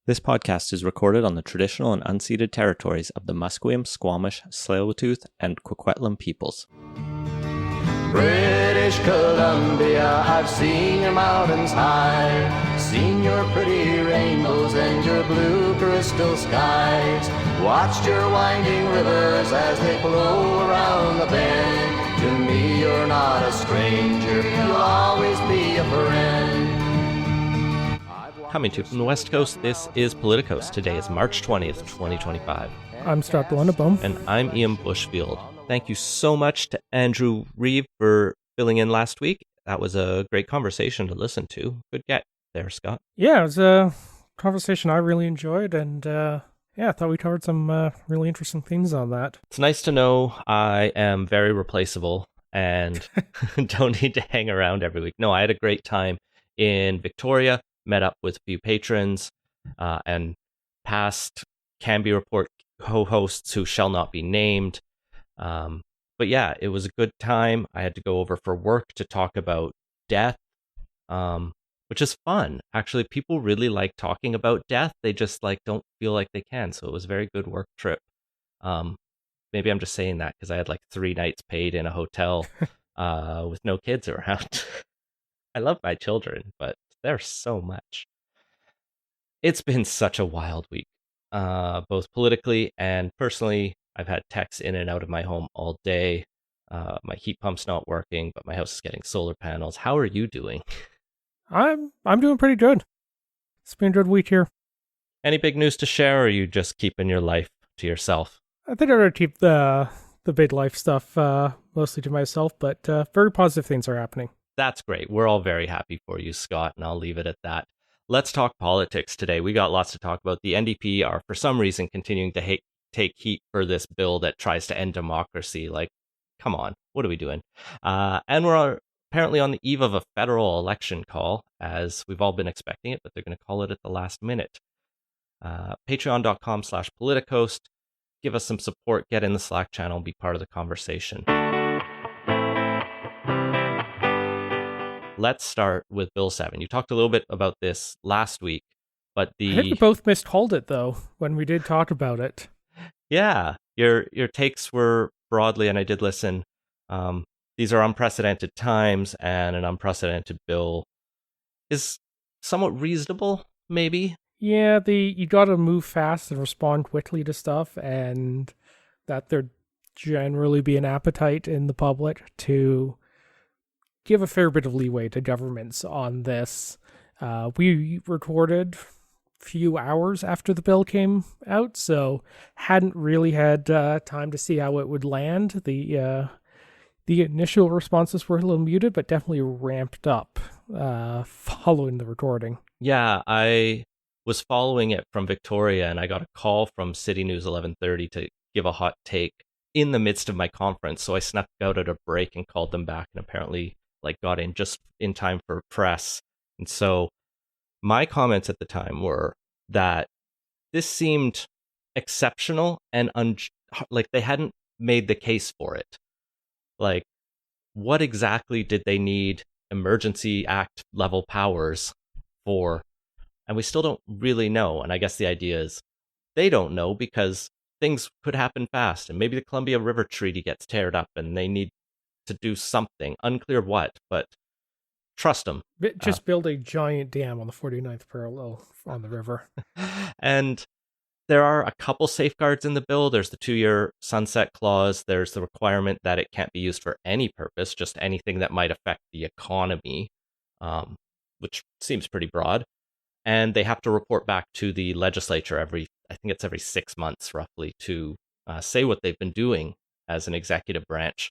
This podcast is recorded on the traditional and unceded territories of the Musqueam, Squamish, Tsleil-Waututh, and Coquitlam peoples. British Columbia, I've seen your mountains high, seen your pretty rainbows and your blue crystal skies, watched your winding rivers as they flow around the bend. To me you're not a stranger, you'll always be a friend. Coming to you from the West Coast, this is Politicos. Today is March 20th, 2025. I'm Scott Lundebom. And I'm Ian Bushfield. Thank you so much to Andrew Reeve for filling in last week. That was a great conversation to listen to. Good get there, Scott. Yeah, it was a conversation I really enjoyed, and I thought we covered some really interesting things on that. It's nice to know I am very replaceable and don't need to hang around every week. No, I had a great time in Victoria, met up with a few patrons and past Canby Report co-hosts who shall not be named. But yeah, it was a good time. I had to go over for work to talk about death, which is fun. Actually, people really like talking about death. They just don't feel like they can. So it was a very good work trip. Maybe I'm just saying that because I had 3 nights paid in a hotel with no kids around. I love my children, but there's so much. It's been such a wild week, both politically and personally. I've had techs in and out of my home all day. My heat pump's not working, but my house is getting solar panels. How are you doing? I'm doing pretty good. It's been a good week here. Any big news to share, or are you just keeping your life to yourself? I think I'm going to keep the big life stuff mostly to myself, but very positive things are happening. That's great. We're all very happy for you, Scott, and I'll leave it at that. Let's talk politics today. We got lots to talk about. The NDP are, for some reason, continuing to take heat for this bill that tries to end democracy. Come on, what are we doing? And we're apparently on the eve of a federal election call, as we've all been expecting it, but they're going to call it at the last minute. Patreon.com/Politicos. Give us some support, get in the Slack channel, be part of the conversation. Let's start with Bill 7. You talked a little bit about this last week, but I think we both miscalled it, though, when we did talk about it. Yeah, your takes were broadly, and I did listen. These are unprecedented times, and an unprecedented bill is somewhat reasonable, maybe. Yeah, you got to move fast and respond quickly to stuff, and that there generally be an appetite in the public to give a fair bit of leeway to governments on this. We recorded few hours after the bill came out, so hadn't really had time to see how it would land. The initial responses were a little muted, but definitely ramped up following the recording. Yeah, I was following it from Victoria, and I got a call from City News 1130 to give a hot take in the midst of my conference, so I snuck out at a break and called them back, and apparently got in just in time for press. And so my comments at the time were that this seemed exceptional and they hadn't made the case for it. What exactly did they need Emergency Act level powers for? And we still don't really know. And I guess the idea is they don't know because things could happen fast, and maybe the Columbia River Treaty gets teared up and they need to do something. Unclear what, but trust them. Just build a giant dam on the 49th parallel on the river. And there are a couple safeguards in the bill. There's the 2-year sunset clause. There's the requirement that it can't be used for any purpose, just anything that might affect the economy, which seems pretty broad. And they have to report back to the legislature every 6 months roughly to say what they've been doing as an executive branch.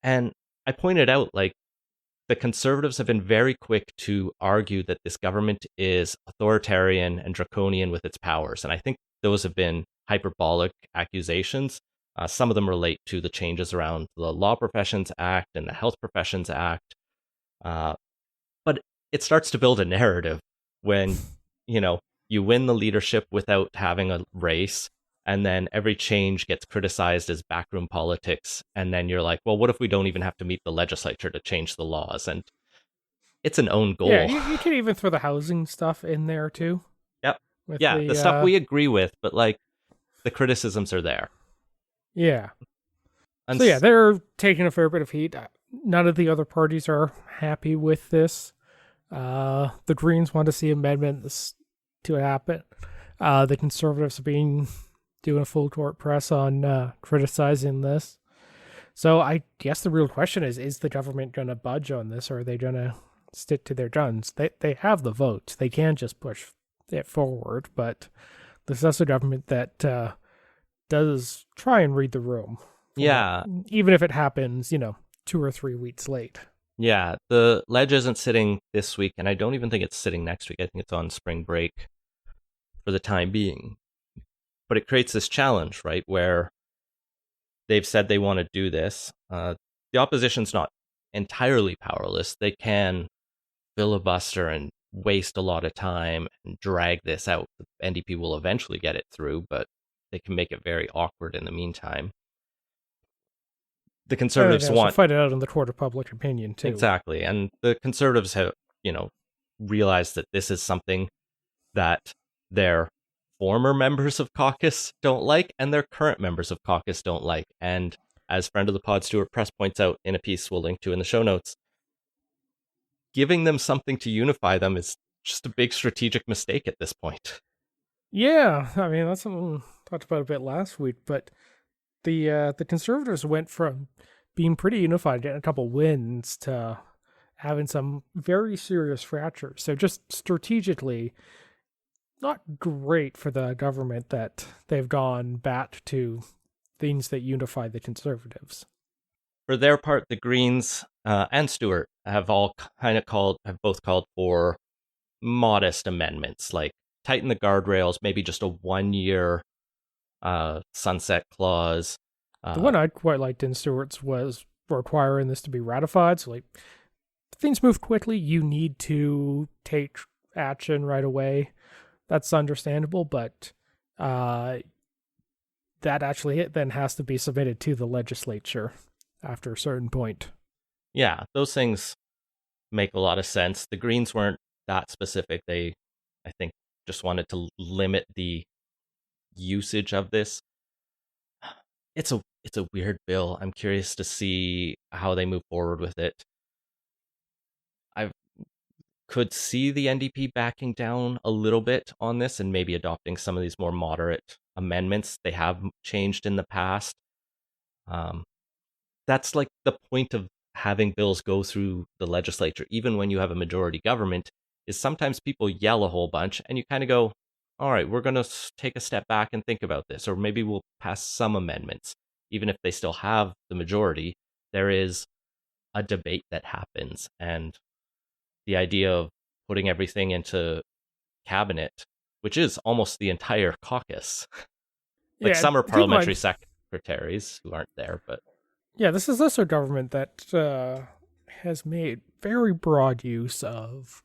And I pointed out, the Conservatives have been very quick to argue that this government is authoritarian and draconian with its powers. And I think those have been hyperbolic accusations. Some of them relate to the changes around the Law Professions Act and the Health Professions Act. But it starts to build a narrative when, you win the leadership without having a race. And then every change gets criticized as backroom politics. And then you're like, well, what if we don't even have to meet the legislature to change the laws? And it's an own goal. Yeah, you can even throw the housing stuff in there too. Yep. with Yeah, the the stuff we agree with, but like the criticisms are there. yeah. And So yeah, they're taking a fair bit of heat. None of the other parties are happy with this. The Greens want to see amendments to happen. The Conservatives have been doing a full court press on criticizing this. So I guess the real question is the government going to budge on this, or are they going to stick to their guns? They have the votes. They can just push it forward, but this is a government that does try and read the room. yeah, Even if it happens, 2 or 3 weeks late. yeah, the ledge isn't sitting this week, and I don't even think it's sitting next week. I think it's on spring break for the time being. But it creates this challenge, right, where they've said they want to do this. The opposition's not entirely powerless. They can filibuster and waste a lot of time and drag this out. The NDP will eventually get it through, but they can make it very awkward in the meantime. The Conservatives want fight it out in the court of public opinion too. Exactly, and the Conservatives have, realized that this is something that their former members of caucus don't like and their current members of caucus don't like. And as friend of the pod Stuart Press points out in a piece we'll link to in the show notes, giving them something to unify them is just a big strategic mistake at this point. Yeah, I mean that's something we talked about a bit last week, but the Conservatives went from being pretty unified, getting a couple wins, to having some very serious fractures. So just strategically, not great for the government that they've gone back to things that unify the Conservatives. For their part, the Greens and Stewart have both called for modest amendments, like tighten the guardrails, maybe just a 1-year sunset clause. The one I quite liked in Stewart's was requiring this to be ratified. So, like, if things move quickly, you need to take action right away. That's understandable, but that actually then has to be submitted to the legislature after a certain point. Yeah, those things make a lot of sense. The Greens weren't that specific. They, I think, just wanted to limit the usage of this. It's a weird bill. I'm curious to see how they move forward with it. I could see the NDP backing down a little bit on this and maybe adopting some of these more moderate amendments they have changed in the past. That's like the point of having bills go through the legislature, even when you have a majority government, is sometimes people yell a whole bunch and you kind of go, all right, we're going to take a step back and think about this, or maybe we'll pass some amendments. Even if they still have the majority, there is a debate that happens. And the idea of putting everything into cabinet, which is almost the entire caucus, like some are parliamentary secretaries who aren't there, but yeah, this is also a government that has made very broad use of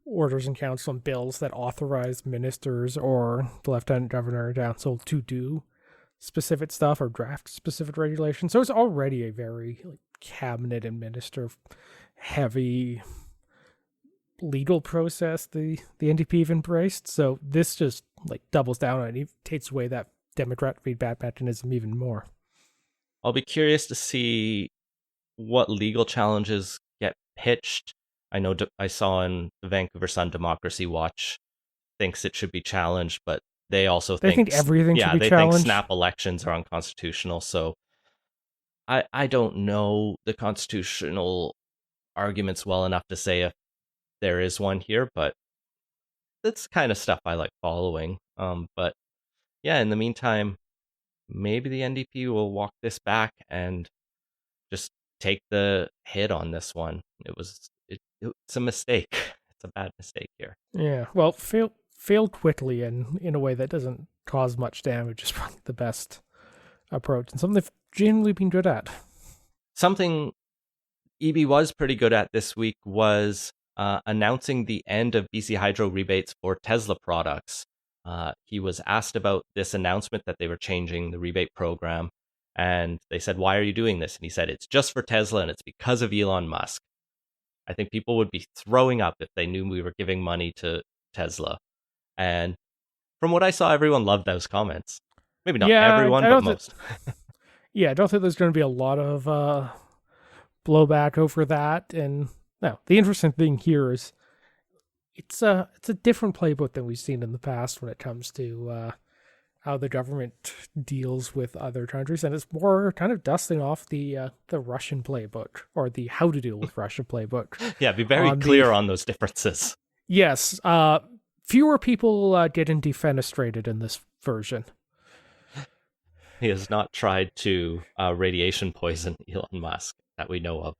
orders and council and bills that authorize ministers or the lieutenant governor or council to do specific stuff or draft specific regulations. So it's already a very cabinet and minister heavy legal process the NDP have embraced. So this just doubles down on it. It takes away that Democrat feedback mechanism even more. I'll be curious to see what legal challenges get pitched. I know I saw in the Vancouver Sun Democracy Watch thinks it should be challenged, but they also think everything should be challenged. Yeah, they think snap elections are unconstitutional. So I don't know the constitutional arguments well enough to say if there is one here, but that's kind of stuff I like following. But yeah, in the meantime, maybe the NDP will walk this back and just take the hit on this one. It's a mistake. It's a bad mistake here. Yeah, well, failed quickly and in a way that doesn't cause much damage is probably the best approach, and something they've generally been good at. Something EB was pretty good at this week was announcing the end of BC Hydro rebates for Tesla products. He was asked about this announcement that they were changing the rebate program, and they said, "Why are you doing this?" And he said, "It's just for Tesla, and it's because of Elon Musk." I think people would be throwing up if they knew we were giving money to Tesla. And From what I saw, everyone loved those comments. Maybe not Yeah, everyone, I but don't most. yeah, I don't think there's going to be a lot of blowback over that. And no, the interesting thing here is it's a different playbook than we've seen in the past when it comes to how the government deals with other countries, and it's more kind of dusting off the Russian playbook, or the how to deal with Russia playbook. Yeah, be very On the clear on those differences. yes, fewer people getting defenestrated in this version. He has not tried to radiation poison Elon Musk that we know of.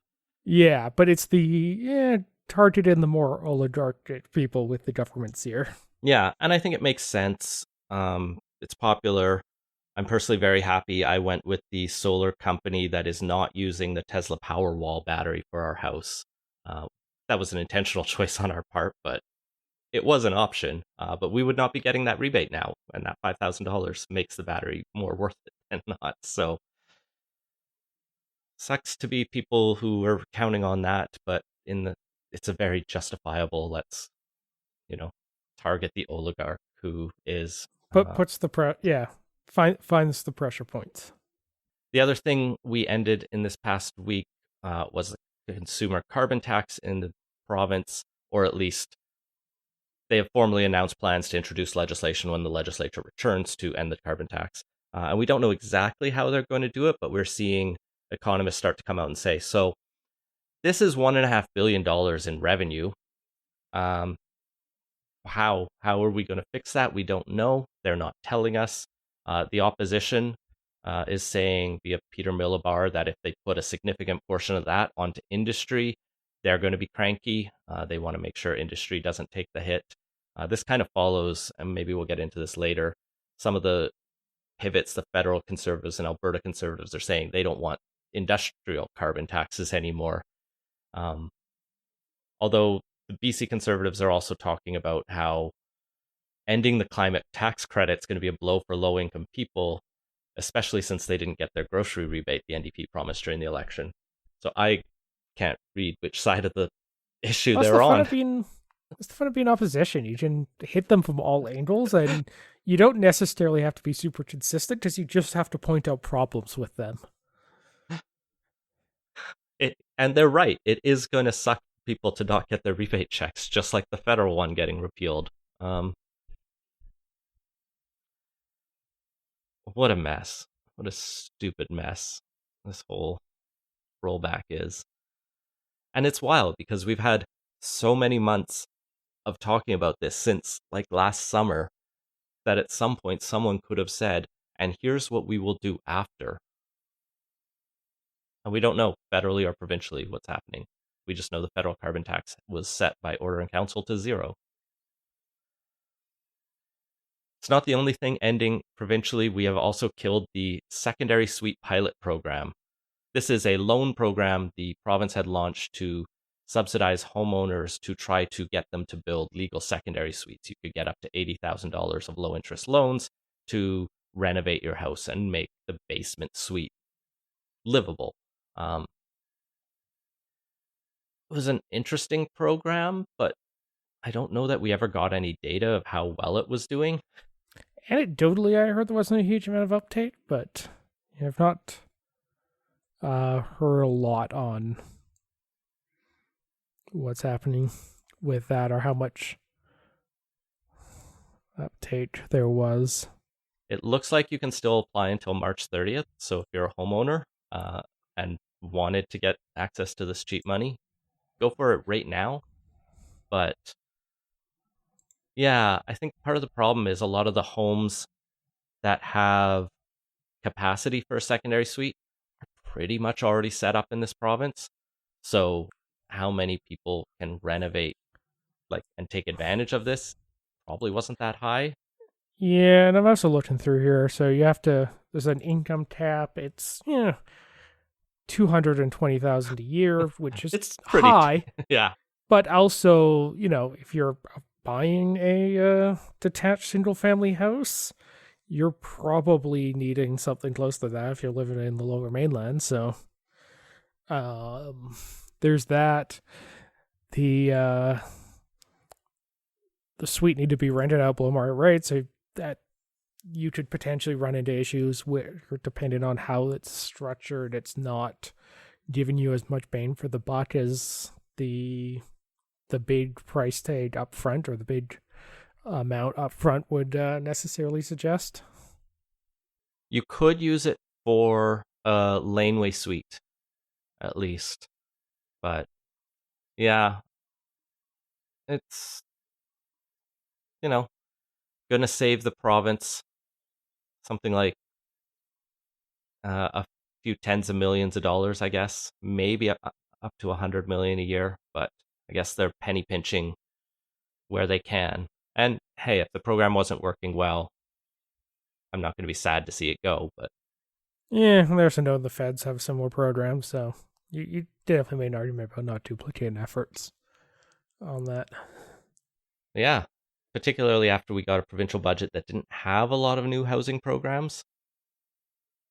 Yeah, but it's the targeted the more oligarchic people with the government's here. Yeah, and I think it makes sense. It's popular. I'm personally very happy I went with the solar company that is not using the Tesla Powerwall battery for our house. Uh, that was an intentional choice on our part, but it was an option. But we would not be getting that rebate now, and that $5,000 makes the battery more worth it than not. So sucks to be people who are counting on that, but it's a very justifiable. Let's you know target the oligarch who is. But puts the finds the pressure points. The other thing we ended in this past week was the consumer carbon tax in the province, or at least they have formally announced plans to introduce legislation when the legislature returns to end the carbon tax. And we don't know exactly how they're going to do it, but we're seeing economists start to come out and say, so this is $1.5 billion in revenue. How are we going to fix that? We don't know. They're not telling us. The opposition is saying via Peter Millibar that if they put a significant portion of that onto industry, they're going to be cranky. They want to make sure industry doesn't take the hit. This kind of follows, and maybe we'll get into this later, some of the pivots the federal conservatives and Alberta conservatives are saying. They don't want industrial carbon taxes anymore. Although the BC conservatives are also talking about how ending the climate tax credit is going to be a blow for low-income people, especially since they didn't get their grocery rebate the NDP promised during the election. So I can't read which side of the issue they're on. It's the fun of being opposition. You can hit them from all angles, and you don't necessarily have to be super consistent because you just have to point out problems with them. And they're right. It is going to suck people to not get their rebate checks, just like the federal one getting repealed. What a mess. What a stupid mess this whole rollback is. And it's wild because we've had so many months of talking about this since like last summer that at some point someone could have said, and here's what we will do after. And we don't know federally or provincially what's happening. We just know the federal carbon tax was set by order in council to 0. It's not the only thing ending provincially. We have also killed the secondary suite pilot program. This is a loan program the province had launched to subsidize homeowners to try to get them to build legal secondary suites. You could get up to $80,000 of low interest loans to renovate your house and make the basement suite livable. It was an interesting program, but I don't know that we ever got any data of how well it was doing. Anecdotally, I heard there wasn't a huge amount of uptake, but I've not heard a lot on what's happening with that or how much uptake there was. It looks like you can still apply until March 30th. So if you're a homeowner and wanted to get access to this cheap money, go for it right now. But yeah, I think part of the problem is a lot of the homes that have capacity for a secondary suite are pretty much already set up in this province. So how many people can renovate and take advantage of this probably wasn't that high. Yeah, and I'm also looking through here. So there's an income cap. It's $220,000 a year, which is it's pretty high. Yeah. But also, if you're buying a detached single-family house, you're probably needing something close to that if you're living in the Lower Mainland. So, there's that. The suite need to be rented out below market rate. So that you could potentially run into issues where, depending on how it's structured, it's not giving you as much bang for the buck as the big price tag up front, or the big amount up front, would necessarily suggest. You could use it for a laneway suite, at least. But yeah, it's, gonna save the province something like a few tens of millions of dollars, I guess. Maybe up to 100 million a year, but I guess they're penny pinching where they can. And hey, if the program wasn't working well, I'm not going to be sad to see it go. But Yeah, there's a note the feds have similar programs, so you definitely made an argument about not duplicating efforts on that. yeah, particularly after we got a provincial budget that didn't have a lot of new housing programs,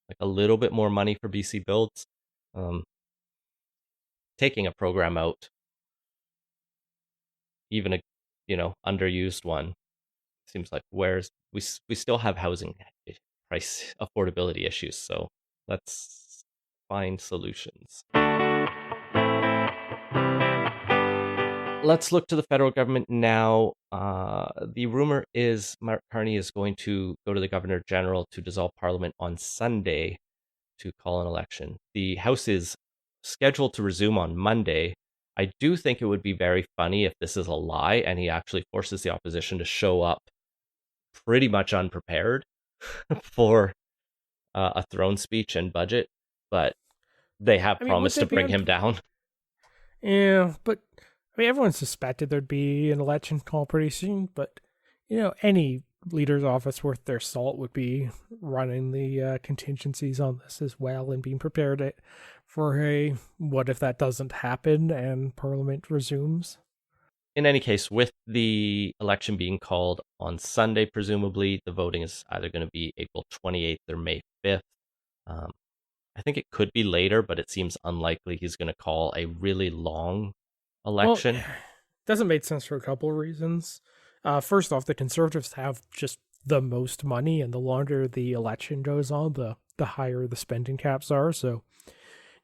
like a little bit more money for BC builds. Taking a program out, even a underused one, seems like we still have housing price affordability issues. So let's find solutions. Let's look to the federal government now. The rumor is Mark Carney is going to go to the Governor General to dissolve Parliament on Sunday to call an election. The House is scheduled to resume on Monday. I do think it would be very funny if this is a lie and he actually forces the opposition to show up pretty much unprepared for a throne speech and budget, but they have promised to bring him down. Yeah, but I mean, everyone suspected there'd be an election call pretty soon, but any leader's office worth their salt would be running the contingencies on this as well and being prepared for a what if that doesn't happen and Parliament resumes. In any case, with the election being called on Sunday, presumably the voting is either going to be April 28th or May 5th. I think it could be later, but it seems unlikely he's going to call a really long election. Well, doesn't make sense for a couple of reasons. First off, the Conservatives have just the most money, and the longer the election goes on, the higher the spending caps are. So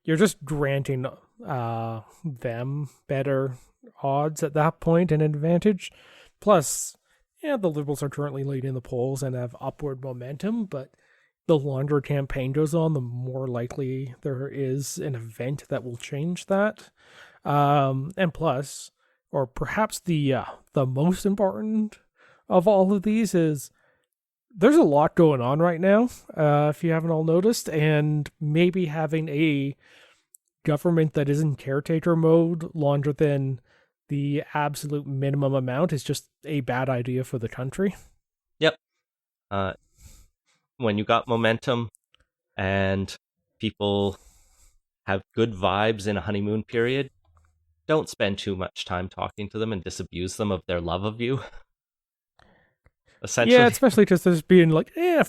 you're just granting them better odds at that point, an advantage. Plus, the Liberals are currently leading the polls and have upward momentum, but the longer campaign goes on, the more likely there is an event that will change that. And plus, or perhaps the most important of all of these is there's a lot going on right now, if you haven't all noticed, and maybe having a government that is in caretaker mode longer than the absolute minimum amount is just a bad idea for the country. Yep. When you got momentum and people have good vibes in a honeymoon period, don't spend too much time talking to them and disabuse them of their love of you. Essentially. Yeah, especially because there's being a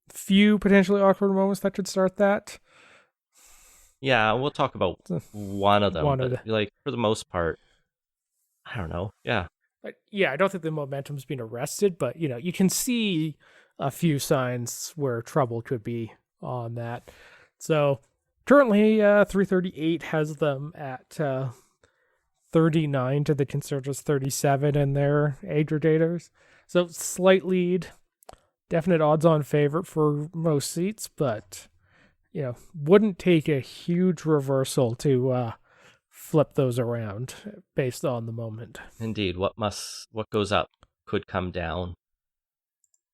few potentially awkward moments that could start that. Yeah, we'll talk about one of them. But for the most part, I don't know. Yeah. Yeah, I don't think the momentum's been arrested, but you can see a few signs where trouble could be on that. So currently, 338 has them at 39 to the Conservatives 37 in their aggregators. So slight lead, definite odds-on favorite for most seats, but wouldn't take a huge reversal to flip those around based on the moment. Indeed, what goes up could come down.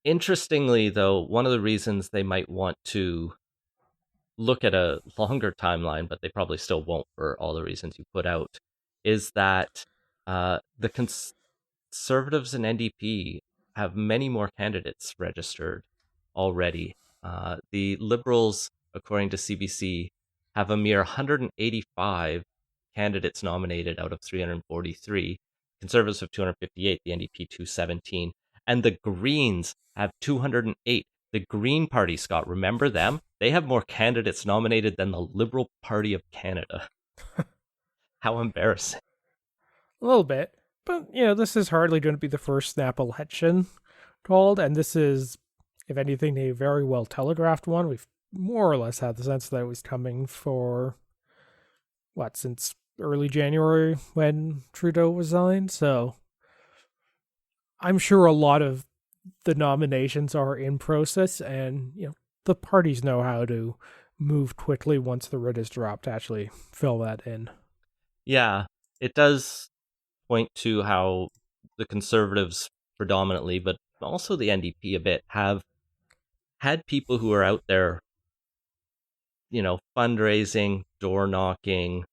Interestingly, though, one of the reasons they might want to look at a longer timeline, but they probably still won't for all the reasons you put out, is that the Conservatives and NDP have many more candidates registered already. The Liberals, according to CBC, have a mere 185 candidates nominated out of 343. Conservatives have 258, the NDP 217, and the Greens have 208. The Green Party, Scott, remember them? They have more candidates nominated than the Liberal Party of Canada. How embarrassing. A little bit. But, this is hardly going to be the first snap election called, and this is, if anything, a very well telegraphed one. We've more or less had the sense that it was coming for, since early January when Trudeau resigned, so I'm sure a lot of the nominations are in process, and the parties know how to move quickly once the writ is dropped to actually fill that in. Yeah, it does point to how the Conservatives predominantly, but also the NDP a bit, have had people who are out there, fundraising, door knocking,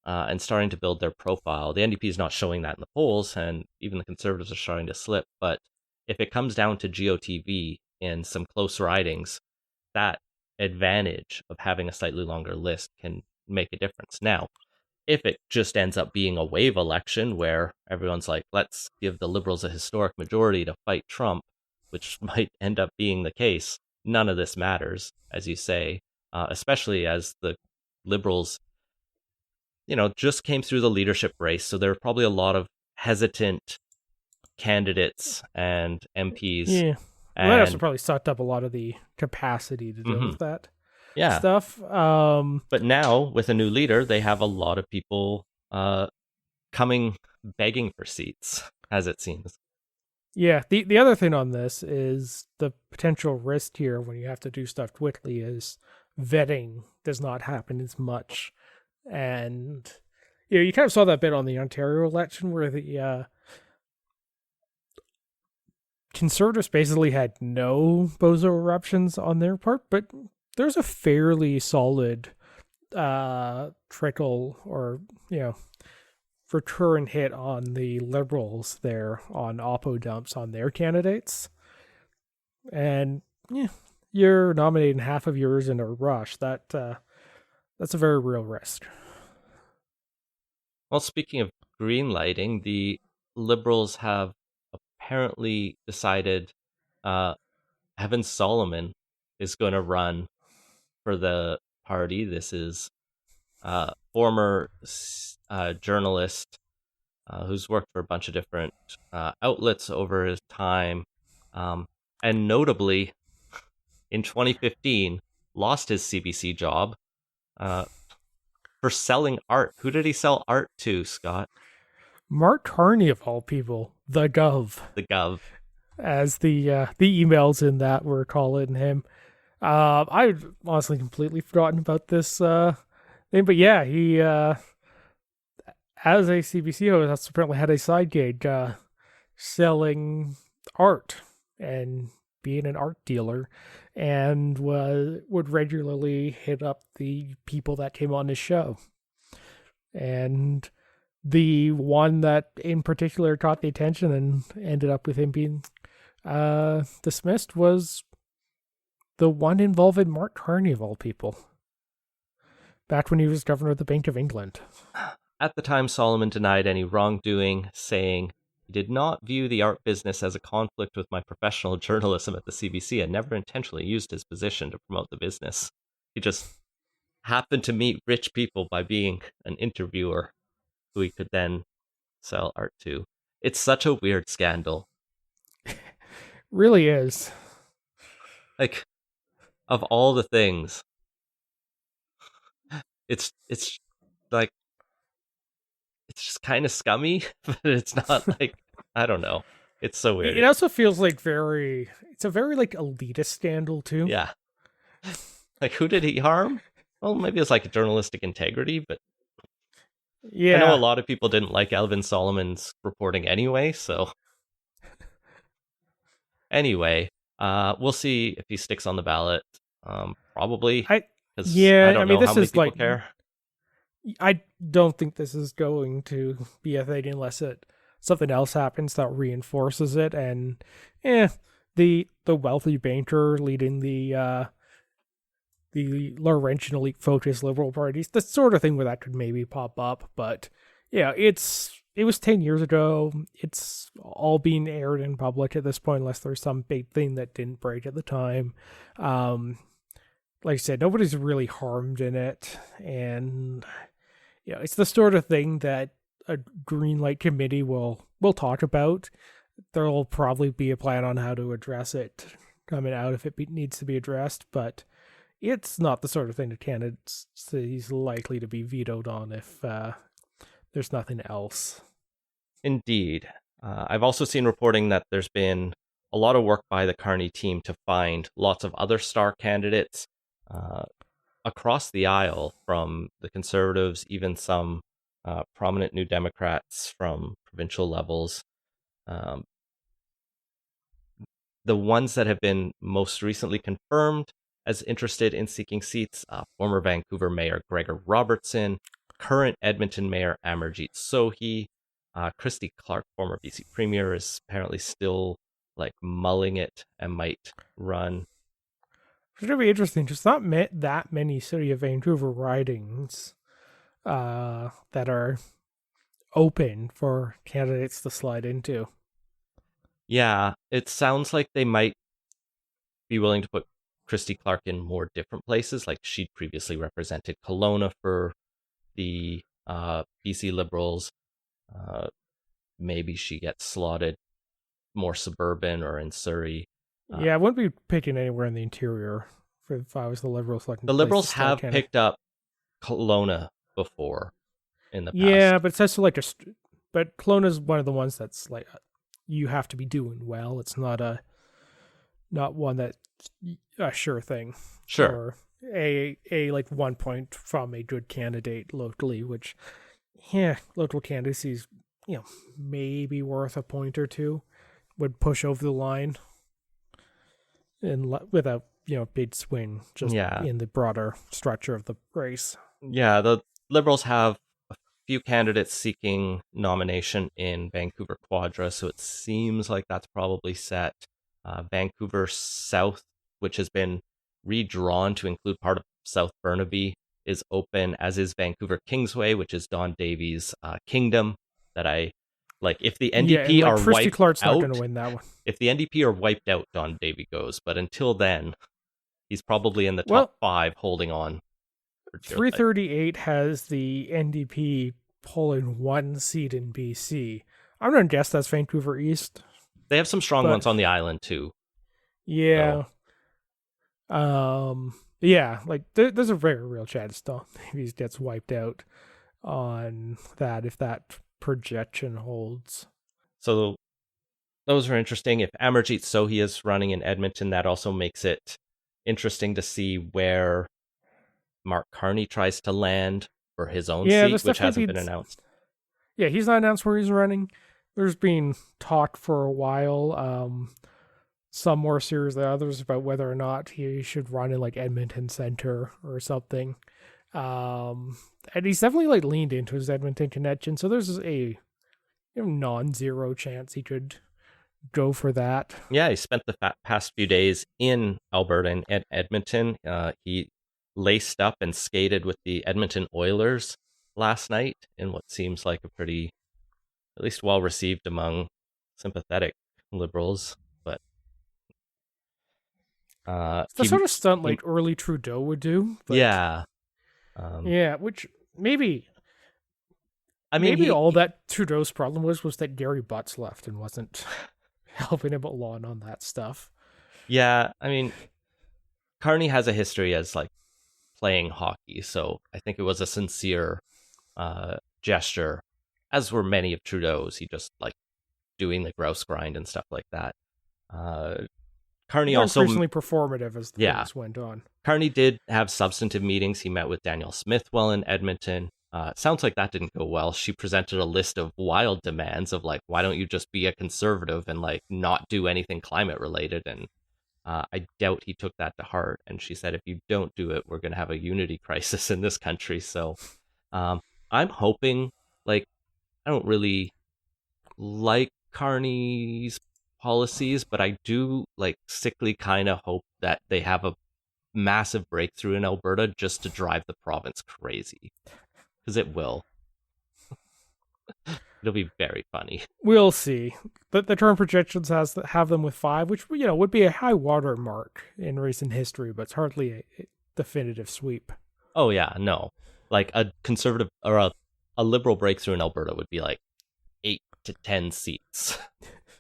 and starting to build their profile. The NDP is not showing that in the polls, and even the Conservatives are starting to slip. But if it comes down to GOTV in some close ridings, that advantage of having a slightly longer list can make a difference. Now, if it just ends up being a wave election where everyone's like, let's give the Liberals a historic majority to fight Trump, which might end up being the case, none of this matters, as you say, especially as the Liberals, just came through the leadership race. So there are probably a lot of hesitant candidates and MPs. Yeah. Well, that also probably sucked up a lot of the capacity to deal with that stuff. But now, with a new leader, they have a lot of people coming begging for seats, as it seems. Yeah, the other thing on this is the potential risk here when you have to do stuff quickly is vetting does not happen as much. And you kind of saw that bit on the Ontario election where the Conservatives basically had no bozo eruptions on their part, but there's a fairly solid trickle or, return hit on the Liberals there on oppo dumps on their candidates. And you're nominating half of yours in a rush. That's a very real risk. Well, speaking of green lighting, the Liberals have apparently decided Evan Solomon is going to run for the party. This is former journalist who's worked for a bunch of different outlets over his time, and notably in 2015 lost his CBC job for selling art. Who did he sell art to, Scott? Mark Carney, of all people, the Gov. The Gov. As the emails in that were calling him. I've honestly completely forgotten about this thing, but yeah, he as a CBC host apparently had a side gig selling art and being an art dealer, and would regularly hit up the people that came on his show. And the one that in particular caught the attention and ended up with him being dismissed was the one involving Mark Carney, of all people, back when he was governor of the Bank of England. At the time, Solomon denied any wrongdoing, saying he did not view the art business as a conflict with my professional journalism at the CBC and never intentionally used his position to promote the business. He just happened to meet rich people by being an interviewer who he could then sell art to. It's such a weird scandal. Really is. Like, of all the things, it's like, it's just kind of scummy, but it's not like, I don't know. It's so weird. It also feels like it's a very like elitist scandal too. Yeah. Like, who did he harm? Well, maybe it's like journalistic integrity, but yeah, I know a lot of people didn't like Evan Solomon's reporting anyway, so anyway, we'll see if he sticks on the ballot. Probably. I don't know this how many is people like, care. I don't think this is going to be a thing unless something else happens that reinforces it. And the wealthy banker leading the Laurentian elite focused Liberal parties, the sort of thing where that could maybe pop up. But yeah, it was 10 years ago. It's all being aired in public at this point, unless there's some big thing that didn't break at the time. Like I said, nobody's really harmed in it. And it's the sort of thing that a green light committee will talk about. there'll probably be a plan on how to address it coming out if needs to be addressed, but it's not the sort of thing that candidates likely to be vetoed on if there's nothing else. Indeed. I've also seen reporting that there's been a lot of work by the Carney team to find lots of other star candidates across the aisle, from the Conservatives, even some prominent New Democrats from provincial levels. The ones that have been most recently confirmed as interested in seeking seats: former Vancouver Mayor Gregor Robertson, current Edmonton Mayor Amarjeet Sohi, Christy Clark, former BC Premier, is apparently still like mulling it and might run. It's going to be interesting. Just not that many City of Vancouver ridings that are open for candidates to slide into. Yeah, it sounds like they might be willing to put Christy Clark in more different places. Like, she'd previously represented Kelowna for the BC Liberals. Maybe she gets slotted more suburban or in Surrey. Yeah, I wouldn't be picking anywhere in the interior if I was the Liberals. The Liberals have picked up Kelowna before in the past. Yeah, but it's also like but Kelowna's one of the ones that's like you have to be doing well. It's not one that's a sure thing. Sure. Or a like 1 point from a good candidate locally, which local candidacies, maybe worth a point or two, would push over the line and without big swing just in the broader structure of the race. Yeah, the Liberals have a few candidates seeking nomination in Vancouver Quadra, so it seems like that's probably set. Vancouver South, which has been redrawn to include part of South Burnaby, is open, as is Vancouver Kingsway, which is Don Davies' kingdom. That I like. If the NDP are Christy wiped Clark's out, not going to win that one. If the NDP are wiped out, Don Davie goes. But until then, he's probably in the top 5, holding on. 338 has the NDP pulling 1 seat in BC. I'm going to guess that's Vancouver East. They have some strong ones on the island too. Yeah. So. Yeah, like there's a very real chance Don Davies gets wiped out on that if that projection holds. So those are interesting. If Amarjeet Sohi is running in Edmonton, that also makes it interesting to see where Mark Carney tries to land for his own seat, which hasn't been announced. Yeah, he's not announced where he's running. There's been talk for a while, some more serious than others, about whether or not he should run in like Edmonton Center or something. And he's definitely like leaned into his Edmonton connection, so there's a non-zero chance he could go for that. Yeah, he spent the past few days in Alberta and Edmonton. He laced up and skated with the Edmonton Oilers last night in what seems like a pretty, at least well received among sympathetic Liberals. But it's the sort of stunt like early Trudeau would do. But yeah. Which maybe all that Trudeau's problem was that Gary Butts left and wasn't helping him along on that stuff. Yeah, I mean, Carney has a history as like playing hockey, so I think it was a sincere gesture, as were many of Trudeau's. He just like doing the grouse grind and stuff like that. Carney also increasingly performative as the things went on. Carney did have substantive meetings. He met with Danielle Smith while in Edmonton. Sounds like that didn't go well. She presented a list of wild demands of like, why don't you just be a conservative and like not do anything climate related? And I doubt he took that to heart. And she said, if you don't do it, we're going to have a unity crisis in this country. So I'm hoping, like, I don't really like Carney's policies, but I do like sickly kind of hope that they have a massive breakthrough in Alberta just to drive the province crazy. Because it will. It'll be very funny. We'll see. But the term projections have them with 5, which would be a high water mark in recent history, but it's hardly a definitive sweep. Oh yeah, no. Like a conservative or a liberal breakthrough in Alberta would be like 8 to 10 seats.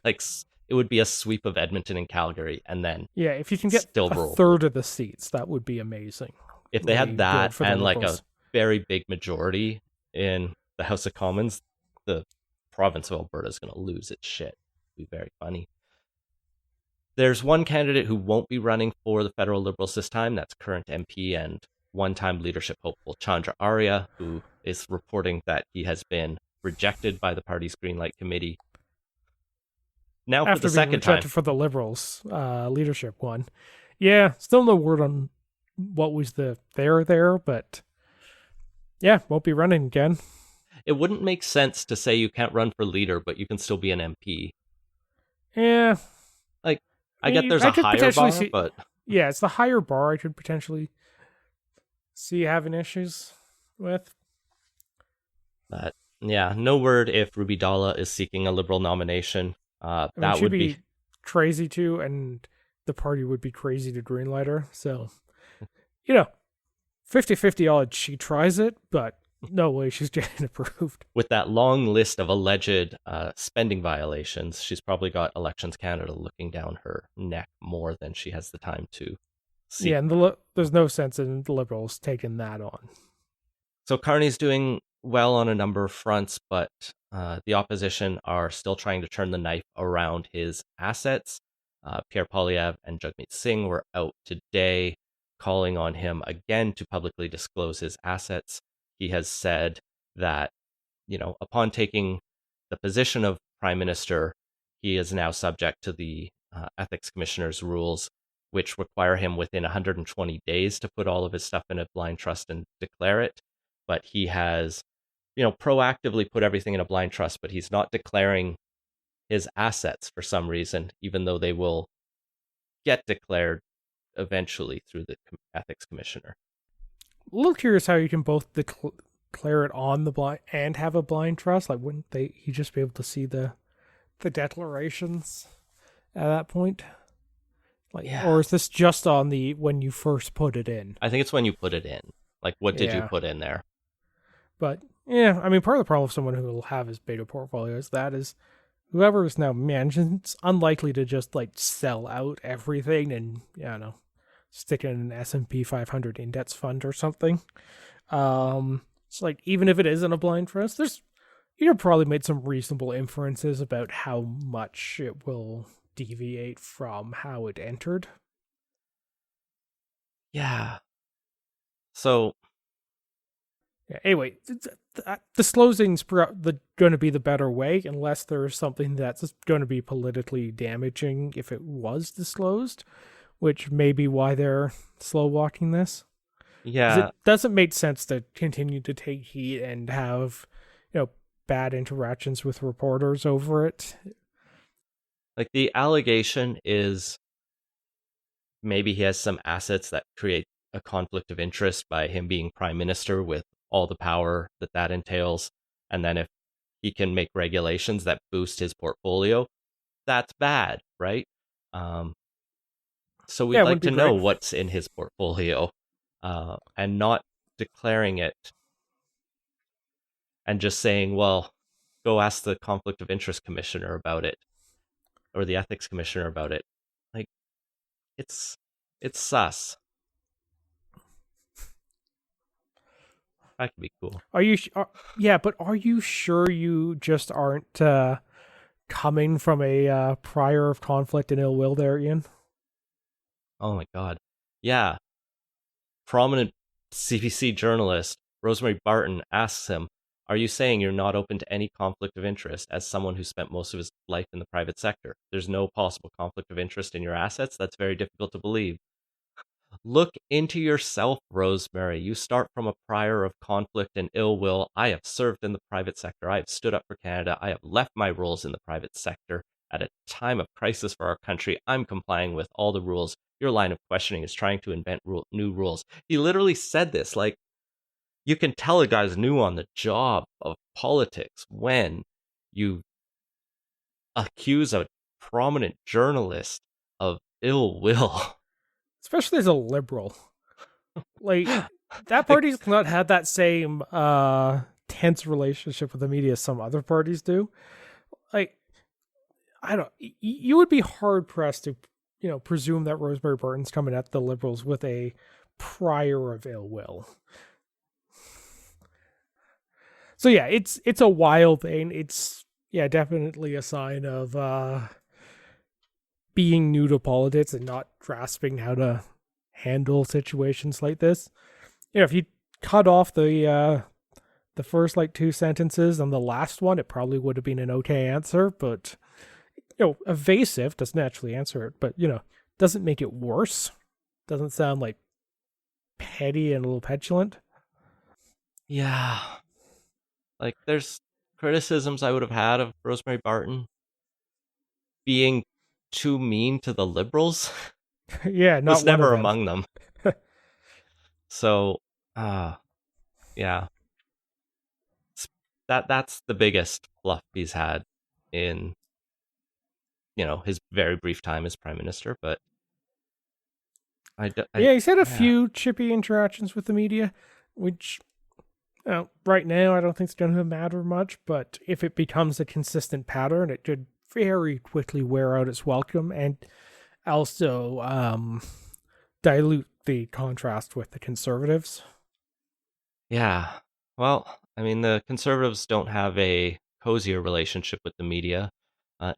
Like it would be a sweep of Edmonton and Calgary, and then Yeah, if you can get still a roll. third of the seats, that would be amazing. If they had that for and like a Liberals. very big majority in the House of Commons, the province of Alberta is going to lose its shit. It'd be very funny. There's one candidate who won't be running for the federal Liberals this time. That's current MP and one-time leadership hopeful Chandra Arya, who is reporting that he has been rejected by the party's Greenlight Committee. Now for After the being second time. rejected for the Liberals leadership one. Yeah, still no word on what was the there, but yeah, won't be running again. It wouldn't make sense to say you can't run for leader, but you can still be an MP. Yeah. Like, I get there's a higher bar, but... Yeah, it's the higher bar I could potentially see having issues with. But, yeah, no word if Ruby Dalla is seeking a Liberal nomination. That she'd would be crazy too, and the party would be crazy to greenlight her. So, 50-50 odds she tries it, but no way she's getting approved. With that long list of alleged spending violations, she's probably got Elections Canada looking down her neck more than she has the time to see. Yeah, and there's no sense in the Liberals taking that on. So Carney's doing well on a number of fronts, but the opposition are still trying to turn the knife around his assets. Pierre Poilievre and Jagmeet Singh were out today calling on him again to publicly disclose his assets. He has said that, upon taking the position of Prime Minister, he is now subject to the Ethics Commissioner's rules, which require him within 120 days to put all of his stuff in a blind trust and declare it. But he has, proactively put everything in a blind trust, but he's not declaring his assets for some reason, even though they will get declared eventually through the Ethics Commissioner. A little curious how you can both declare it on the blind and have a blind trust. Like, wouldn't he just be able to see the declarations at that point? Like, yeah. Or is this just on the when you first put it in? I think it's when you put it in. Like, what did you put in there? But yeah, I mean, part of the problem with someone who will have his beta portfolio is whoever is now managing, it's unlikely to just like sell out everything and stick it in an S&P 500 index fund or something. It's like, even if it isn't a blind trust, you've probably made some reasonable inferences about how much it will deviate from how it entered. Yeah. So, yeah, anyway, disclosing's going to be the better way, unless there's something that's going to be politically damaging if it was disclosed, which may be why they're slow walking this. Yeah. It doesn't make sense to continue to take heat and have, bad interactions with reporters over it. Like, the allegation is maybe he has some assets that create a conflict of interest by him being prime minister with all the power that entails. And then if he can make regulations that boost his portfolio, that's bad, right? So we'd like to know what's in his portfolio and not declaring it and just saying, well, go ask the conflict of interest commissioner about it or the ethics commissioner about it. Like, it's sus. That could be cool. Are you? But are you sure you just aren't coming from a prior of conflict and ill will there, Ian? Oh my God. Yeah. Prominent CBC journalist Rosemary Barton asks him, are you saying you're not open to any conflict of interest as someone who spent most of his life in the private sector? There's no possible conflict of interest in your assets? That's very difficult to believe. Look into yourself, Rosemary. You start from a prior of conflict and ill will. I have served in the private sector. I have stood up for Canada. I have left my roles in the private sector. At a time of crisis for our country, I'm complying with all the rules. Your line of questioning is trying to invent new rules. He literally said this. Like, you can tell a guy's new on the job of politics when you accuse a prominent journalist of ill will. Especially as a liberal. Like, that party's not had that same tense relationship with the media as some other parties do. Like, I don't. You would be hard pressed to, presume that Rosemary Barton's coming at the Liberals with a prior of ill will. So yeah, it's a wild thing. It's definitely a sign of being new to politics and not grasping how to handle situations like this. If you cut off the first like two sentences and the last one, it probably would have been an okay answer, but evasive doesn't actually answer it, but doesn't make it worse. Doesn't sound like petty and a little petulant. Yeah. Like, there's criticisms I would have had of Rosemary Barton being too mean to the Liberals. Yeah, not was one never of them. among them. So, yeah. That's the biggest fluff he's had in, his very brief time as prime minister. But he's had a few chippy interactions with the media, which right now I don't think it's going to matter much. But if it becomes a consistent pattern, it could very quickly wear out its welcome and also dilute the contrast with the Conservatives. Yeah. Well, I mean, the Conservatives don't have a cozier relationship with the media.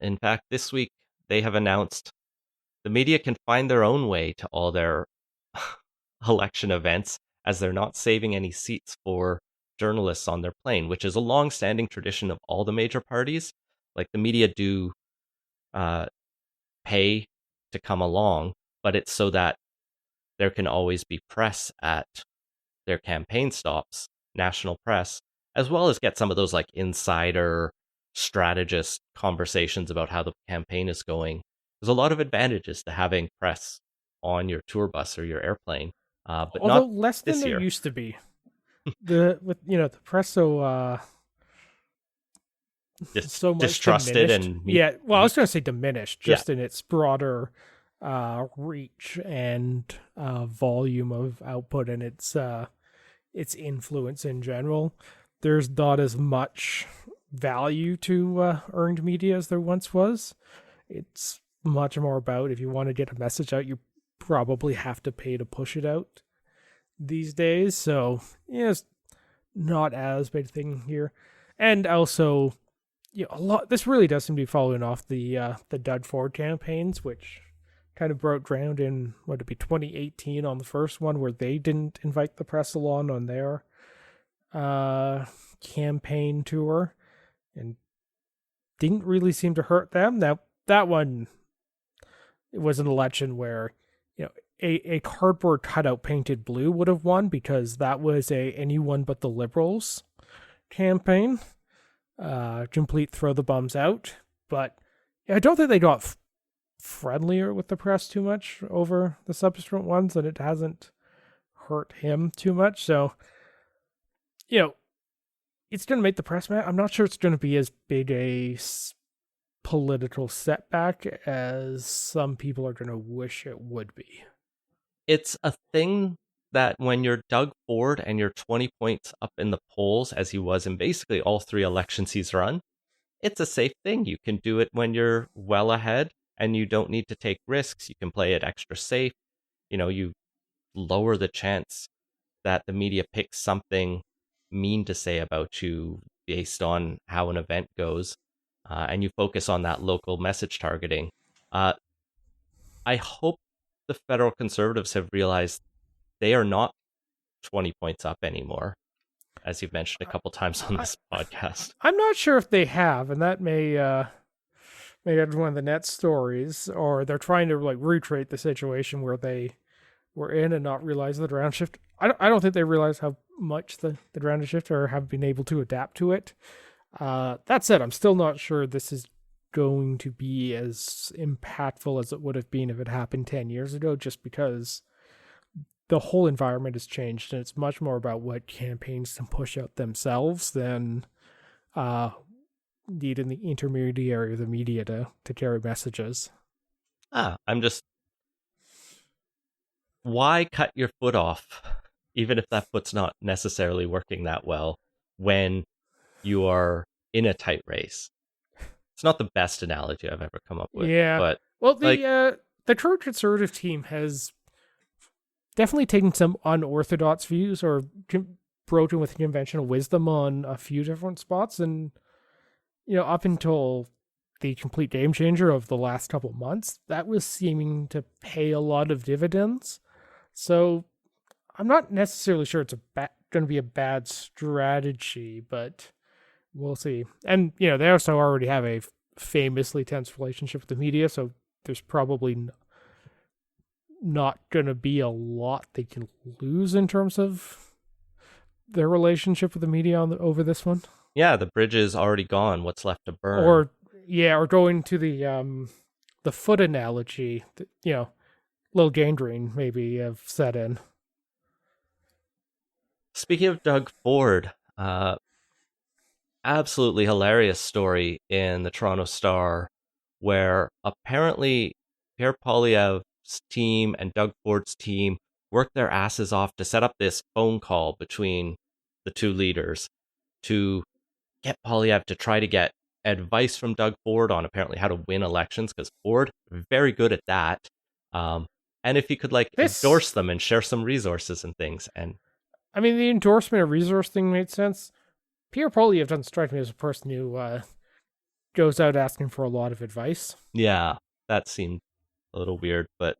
In fact, this week they have announced the media can find their own way to all their election events, as they're not saving any seats for journalists on their plane, which is a long-standing tradition of all the major parties. Like, the media do pay to come along, but it's so that there can always be press at their campaign stops, national press, as well as get some of those like insider strategist conversations about how the campaign is going. There's a lot of advantages to having press on your tour bus or your airplane, but although not less than there year. used to be. The press so so much distrusted diminished. and I was going to say diminished, just in its broader reach and volume of output and its influence in general. There's not as much value to earned media as there once was. It's much more about, if you want to get a message out, you probably have to pay to push it out these days. So it's not as big a thing here. And also, a lot. This really does seem to be following off the Doug Ford campaigns, which kind of broke ground in 2018 on the first one, where they didn't invite the press along on their campaign tour, and didn't really seem to hurt them. Now that one, it was an election where a cardboard cutout painted blue would have won, because that was a anyone but the Liberals campaign. Complete throw the bums out. But I don't think they got friendlier with the press too much over the subsequent ones, and it hasn't hurt him too much. So, it's going to make the press mad. I'm not sure it's going to be as big a political setback as some people are going to wish it would be. It's a thing that when you're Doug Ford and you're 20 points up in the polls, as he was in basically all three elections he's run, it's a safe thing. You can do it when you're well ahead and you don't need to take risks. You can play it extra safe. You lower the chance that the media picks something mean to say about you based on how an event goes, and you focus on that local message targeting. I hope the federal Conservatives have realized they are not 20 points up anymore, as you've mentioned a couple times on this podcast. I'm not sure if they have, and that may have one of the net stories, or they're trying to recreate the situation where they were in and not realize the ground shift. I don't think they realize how much the ground shift, or have been able to adapt to it. That said, I'm still not sure this is going to be as impactful as it would have been if it happened 10 years ago, just because the whole environment has changed, and it's much more about what campaigns can push out themselves than needing the intermediary of the media to carry messages. Why cut your foot off, even if that foot's not necessarily working that well, when you are in a tight race? It's not the best analogy I've ever come up with, Yeah. but Well, like, the current conservative team has definitely taken some unorthodox views or broken with conventional wisdom on a few different spots, and up until the complete game changer of the last couple months, that was seeming to pay a lot of dividends. So I'm not necessarily sure it's going to be a bad strategy, but we'll see. And they also already have a famously tense relationship with the media, so there's probably not going to be a lot they can lose in terms of their relationship with the media over this one. yeah, the bridge is already gone. What's left to burn? Or going to the foot analogy, little gangrene maybe have set in. Speaking of Doug Ford, absolutely hilarious story in the Toronto Star where apparently Pierre Poilievre's team and Doug Ford's team worked their asses off to set up this phone call between the two leaders to get Poilievre to try to get advice from Doug Ford on apparently how to win elections, because Ford very good at that. And if he could endorse them and share some resources and things. And I mean, the endorsement of resource thing made sense. Pierre Poilievre doesn't strike me as a person who goes out asking for a lot of advice. yeah, that seemed a little weird, but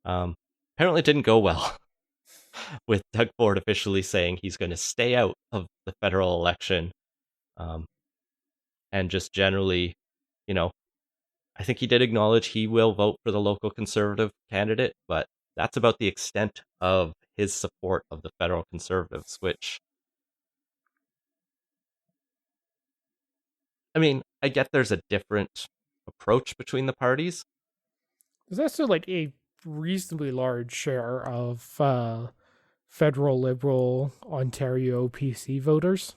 apparently it didn't go well with Doug Ford officially saying he's going to stay out of the federal election. And just generally, I think he did acknowledge he will vote for the local conservative candidate, but that's about the extent of his support of the federal conservatives, which, I mean, I get there's a different approach between the parties. There's also a reasonably large share of federal Liberal Ontario PC voters.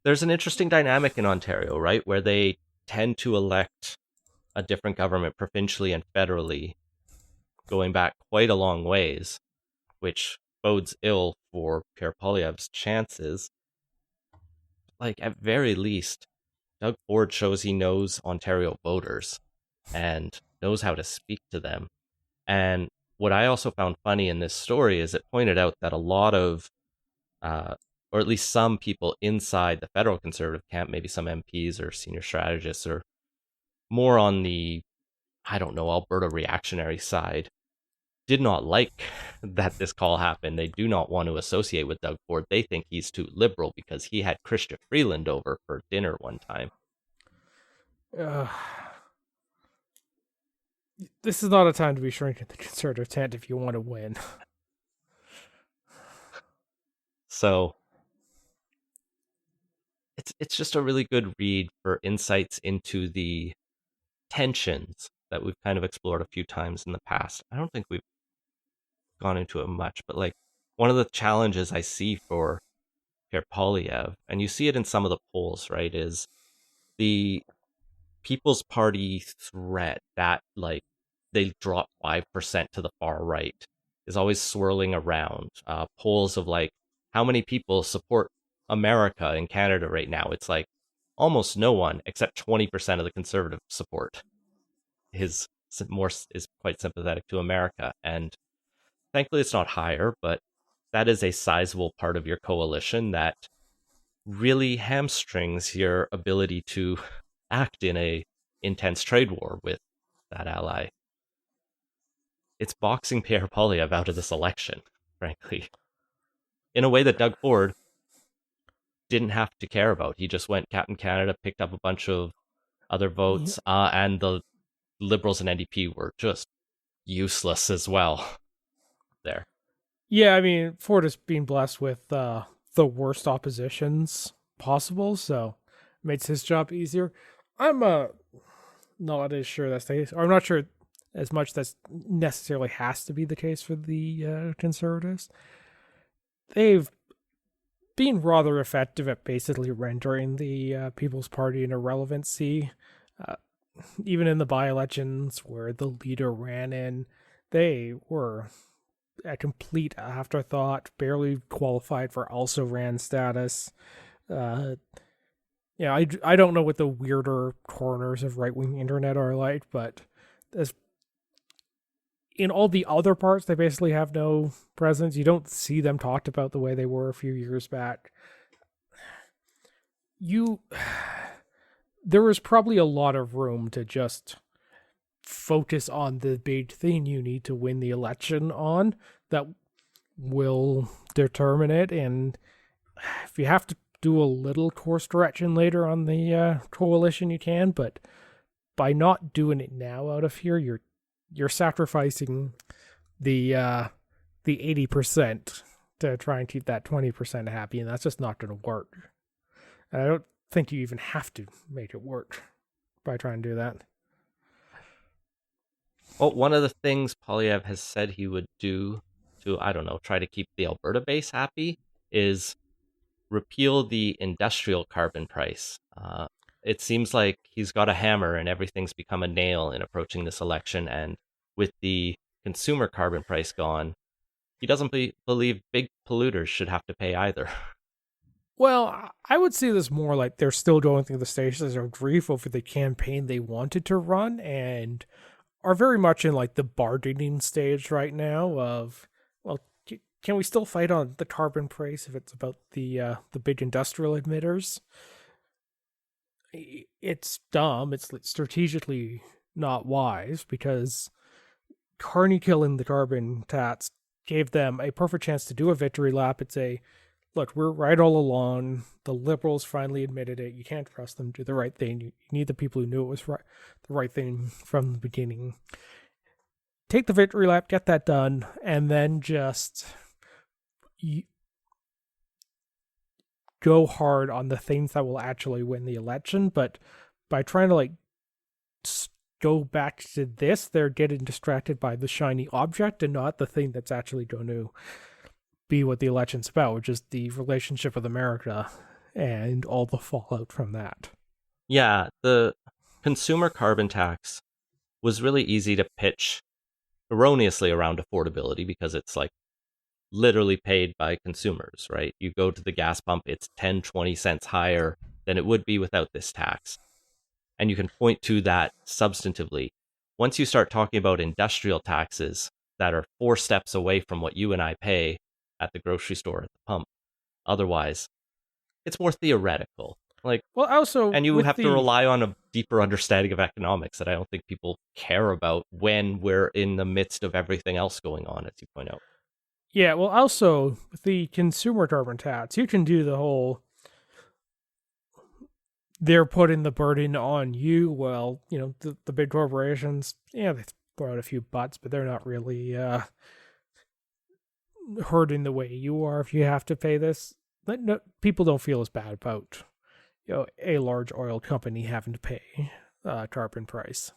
There's an interesting dynamic in Ontario, right, where they tend to elect a different government provincially and federally, going back quite a long ways, which bodes ill for Pierre Poilievre's chances. At very least, Doug Ford shows he knows Ontario voters and knows how to speak to them. And what I also found funny in this story is it pointed out that a lot of, or at least some people inside the federal conservative camp, maybe some MPs or senior strategists, are more on the, I don't know, Alberta reactionary side, did not like that this call happened. They do not want to associate with Doug Ford. They think he's too liberal because he had Chrystia Freeland over for dinner one time. This is not a time to be shrinking the conservative tent if you want to win. So it's just a really good read for insights into the tensions that we've kind of explored a few times in the past. I don't think we've gone into it much, but one of the challenges I see for Pierre Poilievre, and you see it in some of the polls, right, is the People's Party threat that they drop 5% to the far right is always swirling around. Polls of how many people support America in Canada right now. It's almost no one, except 20% of the conservative support is quite sympathetic to America. And thankfully it's not higher, but that is a sizable part of your coalition that really hamstrings your ability to act in a intense trade war with that ally. It's boxing Pierre Poilievre out of this election, frankly, in a way that Doug Ford didn't have to care about. He just went Captain Canada, picked up a bunch of other votes, and the Liberals and NDP were just useless as well there. Yeah, I mean, Ford is being blessed with the worst oppositions possible, so it makes his job easier. I'm not as sure that's the case, or I'm not sure as much that necessarily has to be the case for the Conservatives. They've been rather effective at basically rendering the People's Party an irrelevancy. Even in the by-elections where the leader ran in, they were a complete afterthought, barely qualified for also ran status. Yeah, I don't know what the weirder corners of right wing internet are like, but as in all the other parts, they basically have no presence. You don't see them talked about the way they were a few years back. You, there was probably a lot of room to just focus on the big thing you need to win the election on that will determine it. And if you have to do a little course correction later on the coalition, you can. But by not doing it now out of here, you're sacrificing the 80% to try and keep that 20% happy, and that's just not going to work. And I don't think you even have to make it work by trying to do that. Well, one of the things Polyev has said he would do to, I don't know, try to keep the Alberta base happy is repeal the industrial carbon price. It seems like he's got a hammer and everything's become a nail in approaching this election. And with the consumer carbon price gone, he doesn't believe big polluters should have to pay either. Well, I would see this more like they're still going through the stages of grief over the campaign they wanted to run and are very much in like the bargaining stage right now of, well, can we still fight on the carbon price if it's about the big industrial emitters? It's dumb. It's strategically not wise because Carney killing the carbon tax gave them a perfect chance to do a victory lap. It's a, look, we're right all along. The Liberals finally admitted it. You can't trust them to do the right thing. You need the people who knew it was right, the right thing from the beginning. Take the victory lap, get that done, and then just go hard on the things that will actually win the election. But by trying to like go back to this, they're getting distracted by the shiny object and not the thing that's actually going to be what the election's about, which is the relationship with America and all the fallout from that. Yeah, the consumer carbon tax was really easy to pitch erroneously around affordability because it's like literally paid by consumers, right? You go to the gas pump, it's 10, 20 cents higher than it would be without this tax. And you can point to that substantively. Once you start talking about industrial taxes that are 4 steps away from what you and I pay at the grocery store at the pump, otherwise, it's more theoretical. Like, well, also, and you have to rely on a deeper understanding of economics that I don't think people care about when we're in the midst of everything else going on, as you point out. Yeah, well, also, with the consumer carbon tax, you can do the whole, they're putting the burden on you. Well, you know, the big corporations, yeah, they throw out a few butts, but they're not really hurting the way you are if you have to pay this. No, people don't feel as bad about, you know, a large oil company having to pay carbon price.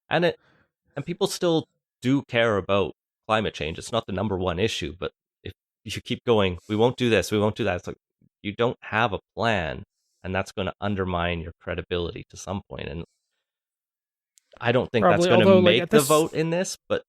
And people still do care about climate change. It's not the number one issue, but if you keep going, we won't do this, we won't do that, it's like you don't have a plan, and that's going to undermine your credibility to some point. And I don't think that's going to make the vote in this, but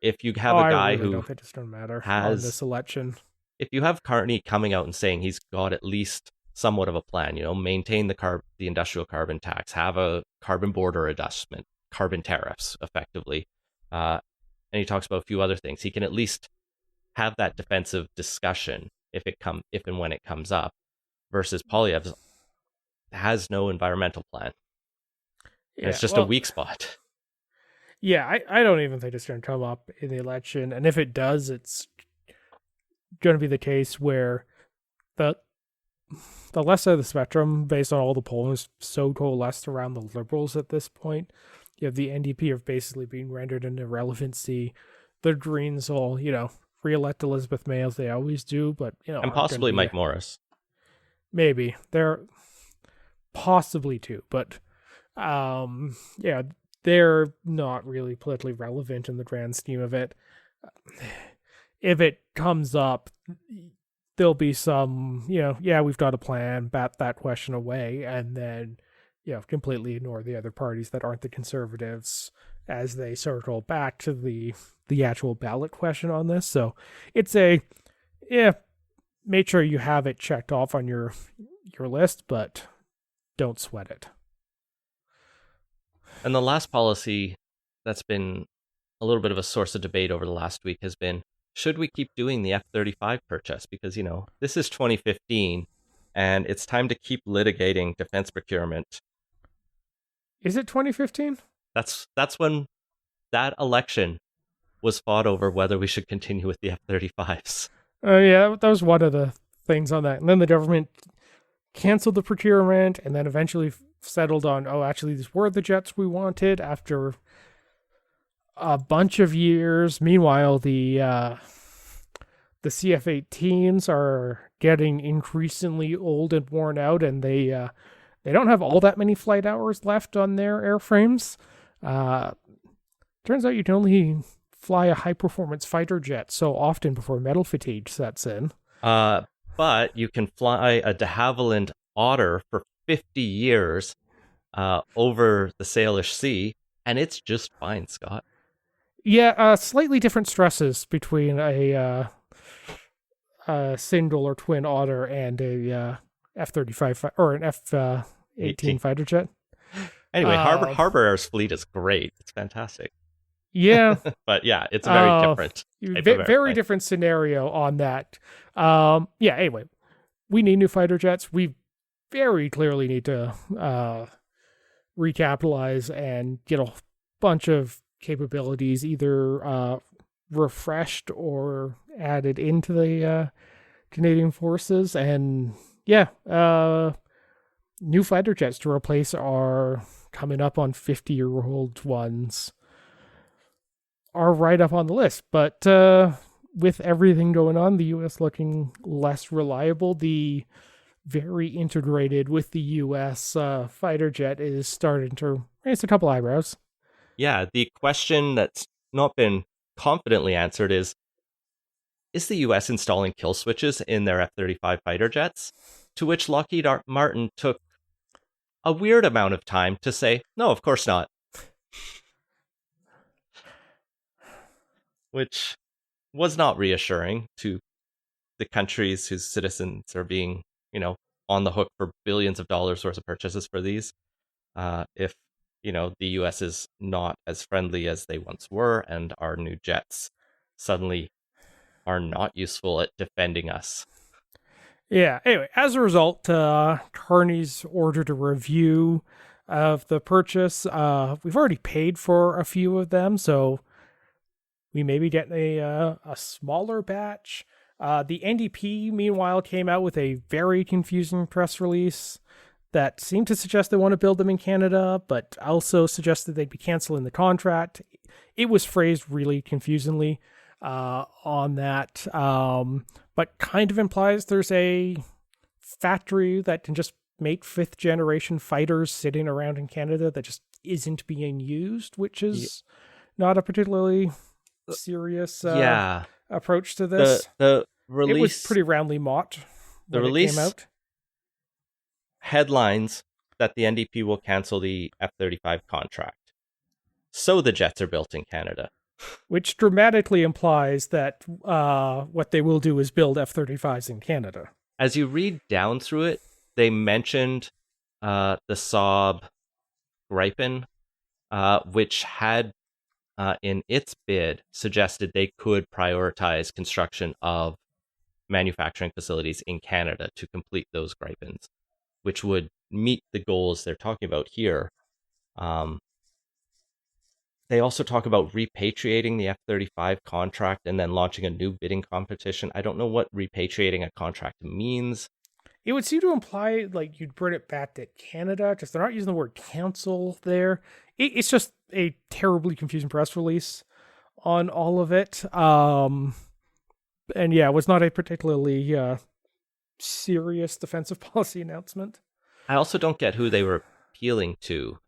if you have a guy who don't think it's going to matter on this election. If you have Carney coming out and saying he's got at least somewhat of a plan, you know, maintain the industrial carbon tax, have a carbon border adjustment, carbon tariffs, effectively, and he talks about a few other things, he can at least have that defensive discussion if and when it comes up, versus Polyev has no environmental plan. Yeah, it's just a weak spot. Yeah, I don't even think it's going to come up in the election. And if it does, it's going to be the case where the left side of the spectrum, based on all the polling, is so coalesced around the Liberals at this point. You have the NDP are basically being rendered an irrelevancy. The Greens will, you know, re-elect Elizabeth May as they always do, but, you know, and possibly Mike Morris. Maybe. They're possibly too, but yeah, they're not really politically relevant in the grand scheme of it. If it comes up, there'll be some, you know, yeah, we've got a plan, bat that question away, and then, you know, completely ignore the other parties that aren't the conservatives as they circle back to the actual ballot question on this. So it's make sure you have it checked off on your list, but don't sweat it. And the last policy that's been a little bit of a source of debate over the last week has been, should we keep doing the F-35 purchase? Because, this is 2015, and it's time to keep litigating defense procurement. Is it 2015? That's when that election was fought over whether we should continue with the F-35s. Yeah, that was one of the things on that. And then the government canceled the procurement and then eventually settled on, actually, these were the jets we wanted after a bunch of years. Meanwhile, the CF-18s are getting increasingly old and worn out, and they don't have all that many flight hours left on their airframes. Turns out you can only fly a high-performance fighter jet so often before metal fatigue sets in. But you can fly a de Havilland Otter for 50 years over the Salish Sea, and it's just fine, Scott. Yeah, slightly different stresses between a single or twin Otter and a F-35 or an F-18 fighter jet. Anyway, Harbor Air's fleet is great. It's fantastic. Yeah. But yeah, it's a very different. Very different scenario on that. Anyway, we need new fighter jets. We very clearly need to recapitalize and get a bunch of capabilities either refreshed or added into the Canadian forces. And new fighter jets to replace our coming up on 50-year-old ones are right up on the list. But with everything going on, the U.S. looking less reliable, the very integrated with the U.S. Fighter jet is starting to raise a couple eyebrows. Yeah, the question that's not been confidently answered is the U.S. installing kill switches in their F-35 fighter jets? To which Lockheed Martin took a weird amount of time to say, no, of course not. Which was not reassuring to the countries whose citizens are being, on the hook for billions of dollars worth of purchases for these. If, the US is not as friendly as they once were, and our new jets suddenly are not useful at defending us. Yeah, anyway, as a result, Carney's ordered a review of the purchase. We've already paid for a few of them, so we may be getting a smaller batch. The NDP, meanwhile, came out with a very confusing press release that seemed to suggest they want to build them in Canada, but also suggested they'd be canceling the contract. It was phrased really confusingly on that, but kind of implies there's a factory that can just make 5th-generation fighters sitting around in Canada that just isn't being used, which is not a particularly serious approach to this. The release, it was pretty roundly mocked when the release it came out. Headlines that the NDP will cancel the F-35 contract. So the jets are built in Canada. Which dramatically implies that what they will do is build F-35s in Canada. As you read down through it, they mentioned the Saab Gripen, which had in its bid suggested they could prioritize construction of manufacturing facilities in Canada to complete those Gripens, which would meet the goals they're talking about here. They also talk about repatriating the F-35 contract and then launching a new bidding competition. I don't know what repatriating a contract means. It would seem to imply like you'd bring it back to Canada, because they're not using the word cancel there. It's just a terribly confusing press release on all of it. And yeah, it was not a particularly serious defensive policy announcement. I also don't get who they were appealing to.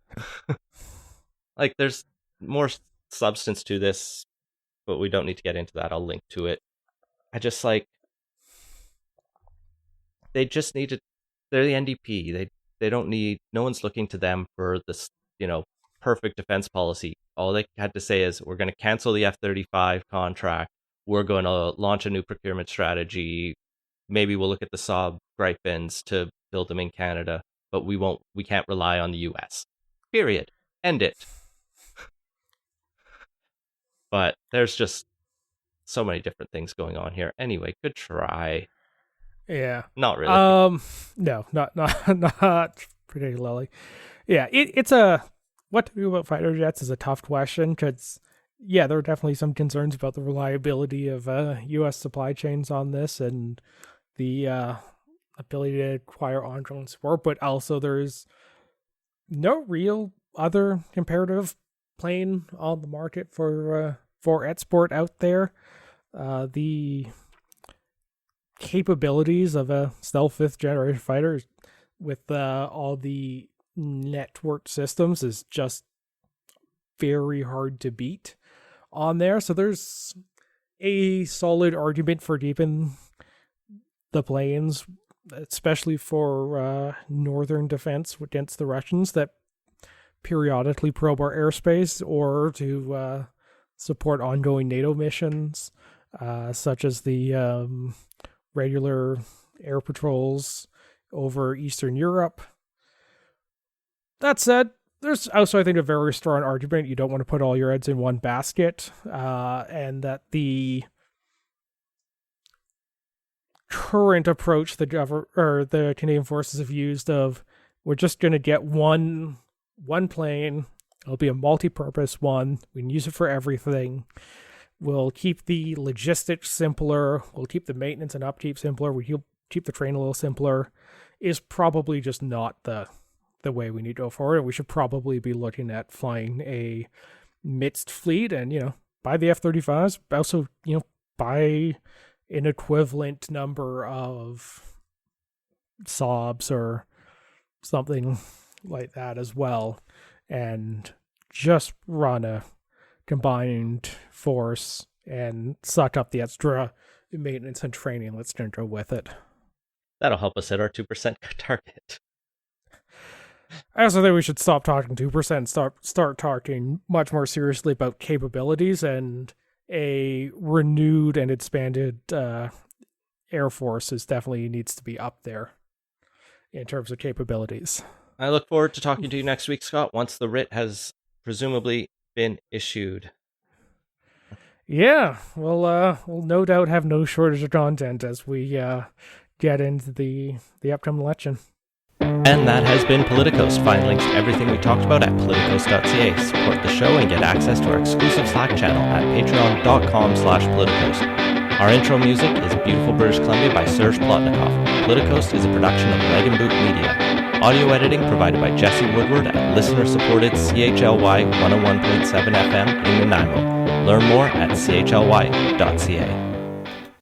Like, there's more substance to this, but we don't need to get into that. I'll link to it. I just they just need to, they're the NDP. They don't need, no one's looking to them for this, perfect defense policy. All they had to say is, we're going to cancel the F-35 contract. We're going to launch a new procurement strategy. Maybe we'll look at the Saab Gripens to build them in Canada. but we can't rely on the US. Period. End it. But there's just so many different things going on here. Anyway, good try. Yeah. Not really. No, not particularly. Yeah, it's a what to do about fighter jets is a tough question because yeah, there are definitely some concerns about the reliability of U.S. supply chains on this and the ability to acquire ongoing support, but also there's no real other comparative plane on the market for export out there. The capabilities of a stealth 5th generation fighter with all the networked systems is just very hard to beat on there. So there's a solid argument for keeping the planes, especially for northern defense against the Russians that periodically probe our airspace, or to support ongoing NATO missions, such as the regular air patrols over Eastern Europe. That said, there's also, I think, a very strong argument you don't want to put all your eggs in one basket, and that the current approach the Canadian forces have used of we're just going to get one plane, it'll be a multi-purpose one, we can use it for everything, we'll keep the logistics simpler, we'll keep the maintenance and upkeep simpler, we'll keep the train a little simpler, is probably just not the way we need to go forward. And we should probably be looking at flying a mixed fleet and, buy the F-35s, also, buy an equivalent number of Saabs or something like that as well, and just run a combined force and suck up the extra maintenance and training that's going to go with it. That'll help us hit our 2% target. I also think we should stop talking 2% and start talking much more seriously about capabilities, and a renewed and expanded Air Force definitely needs to be up there in terms of capabilities. I look forward to talking to you next week, Scott, once the writ has presumably been issued. Yeah, we'll no doubt have no shortage of content as we get into the upcoming election. And that has been Politicos. Find links to everything we talked about at politicos.ca. Support the show and get access to our exclusive Slack channel at patreon.com/politicos. Our intro music is Beautiful British Columbia by Serge Plotnikov. Politicos is a production of Leg and Boot Media. Audio editing provided by Jesse Woodward at listener-supported CHLY 101.7 FM in Nanaimo. Learn more at chly.ca.